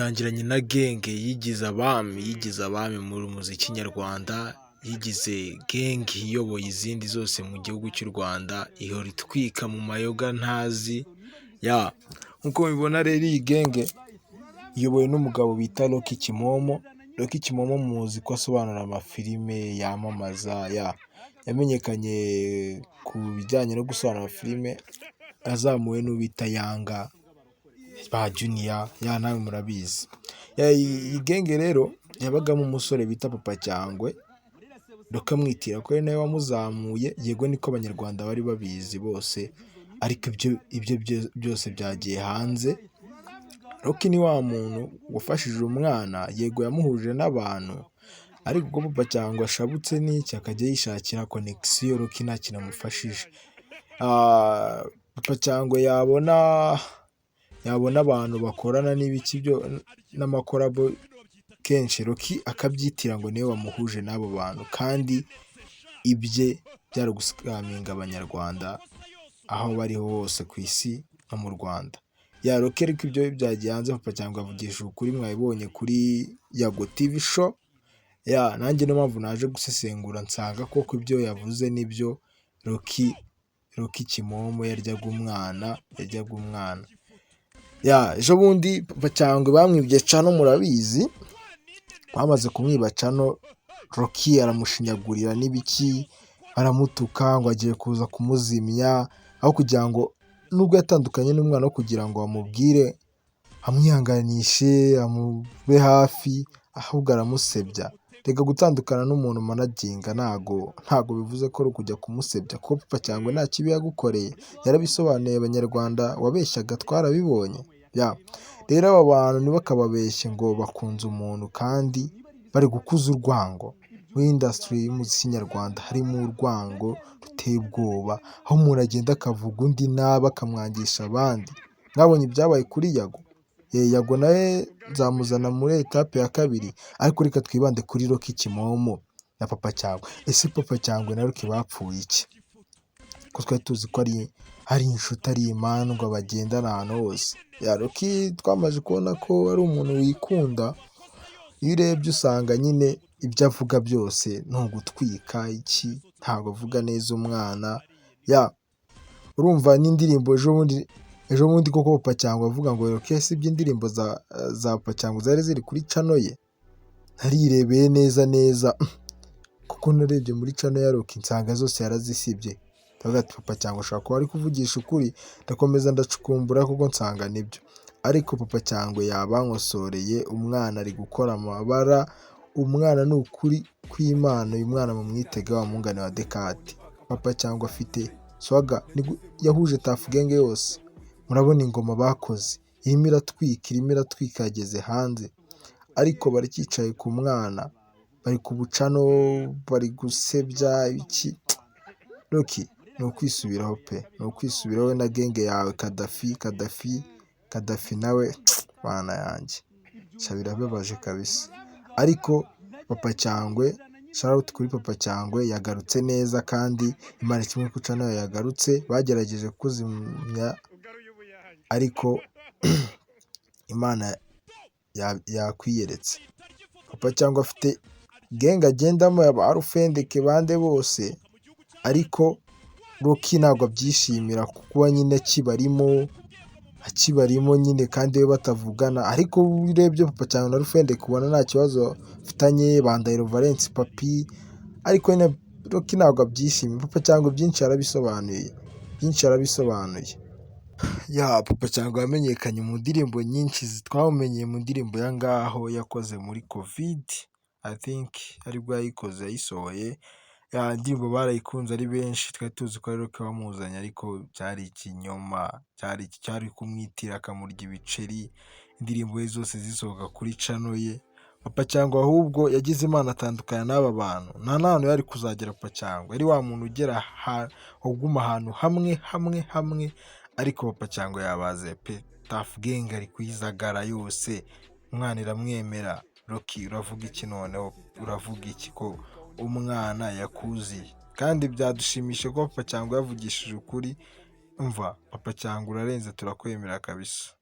yatangiranye na genge yigize abami muri muziki nyarwanda, yigize genge iyoboye izindi zose mu gihugu cy'u Rwanda, ihora itwika mu mayoga ntazi, nk'uko mubibona rero iyi genge iyobowe n'umugabo bita Rocky Kimomo. Rocky Kimomo muzi ko asobanura amafilime yamamaza, yamenyekanye ku bijyanye no gusobanura amafilime, azamuwe n'ubita Yanga ba Junior, nawe murabizi. Iyi genge rero yabagamo umusore bita Papa Cyangwe, bakamwitira ko ari nawe wamuzamuye. Yego niko abanyarwanda bari babizi bose, ariko ibyo byose byagiye hanze. Rocky ni wa muntu wafashije umwana, yego yamuhuje n'abantu, ariko ubwo Papa Cyangwe ashabutse n'iki akajya yishakira connection, Rocky nta kintu amufashije. Papa Cyangwe yabona abantu bakorana n'ibiki byo n'amakorabo, kenshi Rocky akabyitira ngo niwe wamuhuje n'abo bantu, kandi ibye byari gusigaminga abanyarwanda aho bari hose ku isi no mu Rwanda. Rocky ariko ibyo byagiye hanze. Papa Cyangwe avugisha ukuri, mwabibonye kuri Yago TV show. Nanjye niyo mpamvu naje gusesengura nsanga koko ibyo yavuze nibyo. Rocky Kimomo yaryaga umwana. Ejo bundi Papa Cyangwe bamwibye cano, murabizi. Bamaze kumwiba cano, Rocky aramushinyagurira n'ibiki, aramutuka ngo agiye kuza kumuzimya, aho kugira ngo nubwo yatandukanye n'umwana wo kugira ngo amubwire, amwihanganishe, amube hafi, ahubwo aramusebya. Reka gutandukana n'umuntu managinga ntago bivuze ko ari ukujya kumusebya, kuko Papa Cyangwe nta kibi yagukoreye, yarabisobanuye. Abanyarwanda wabeshyaga twarabibonye. Rero aba bantu ntibakababeshye ngo bakunze umuntu kandi bari gukuza urwango. Muri industry y'umuziki nyarwanda harimo urwango ruteye ubwoba, aho umuntu agenda akavuga undi nabi, akamwangisha abandi. Mwabonye ibyabaye kuri Yago. Yago nawe nzamuzana muri etape ya kabiri, ariko reka twibande kuri Rocky Kimomo na Papa Cyangwe. Ese Papa Cyangwe na Rocky bapfuye iki? Ko twari tuzi ko ari inshuti, ari imandwa, bagendana ahantu hose. Rocky twamaze kubona ko ari umuntu wikunda. Iyo urebye usanga nyine ibyo avuga byose ni ugutwika ntabwo avuga neza umwana. Urumva n'indirimbo ejo bundi koko Papa Cyangwe avuga ngo Rocky si iby'indirimbo za Papa Cyangwe zari ziri kuri cano ye. Narirebeye neza kuko narebye muri cano ya Rocky nsanga zose yarazisibye. Ndavuga ati Papa Cyangwe ashobora kuba ari kuvugisha ukuri. Ndakomeza ndacukumbura kuko nsanga nibyo, ariko Papa Cyangwe yabankosoreye. Umwana ari gukora amabara, umwana ni ukuri kw'Imana. Uyu mwana mumwitega wa mungane wa Dekati. Papa Cyangwe afite swaga, yahuje Tuff Gang yose. Murabona ingoma bakoze, irimo iratwika yageze hanze, ariko barakicaye ku mwana, bari ku bucano, bari gusebya ibiki. Rocky ni ukwisubiraho pe, ni ukwisubiraho we na genge yawe Kadafi nawe bana yanjye birababaje kabisa. Ariko Papa Cyangwe, shout kuri Papa Cyangwe, yagarutse neza, kandi Imana kimwe kuca nayo yagarutse. Bagerageje kuzimya, ariko Imana yakwiyeretse. Papa Cyangwe afite genge agendamo, yaba Arufendeke bande bose, ariko Rocky ntabwo abyishimira kuba nyine akibarimo nyine, kandi we batavugana. Ariko urebye Papa Cyangwe na Arufendeke ubona nta kibazo bafitanye, Bandahiro Valence Papi, ariko nyine Rocky ntabwo abyishimiye. Papa Cyangwe byinshi yarabisobanuye. Papa Cyangwe yamenyekanye mu ndirimbo nyinshi, twamumenyeye mu ndirimbo ya Ngaho yakoze muri Covid, I think aribwo yayikoze, yayisohoye. Indirimbo barayikunze ari benshi, twari tuzi ko ari Rocky wamuzanye, ariko cyari ikinyoma, cyari kumwitira akamurya ibiceri. Indirimbo ze zose zisohoka kuri cano ye. Papa Cyangwe ahubwo yagize Imana atandukana n'aba bantu. Nta n'ahantu yari kuzagera. Papa Cyangwe yari wa muntu uguma ahantu hamwe, ariko Papa Cyangwe yabaze pe. Tuff Gang ari kuyizagara yose, umwana iramwemera. Rocky uravuga iki noneho? Uravuga iki ko umwana yakuziye? Kandi byadushimishe ko Papa Cyangwe yavugishije ukuri. Umva Papa Cyangwe urarenze, turakwemera kabisa.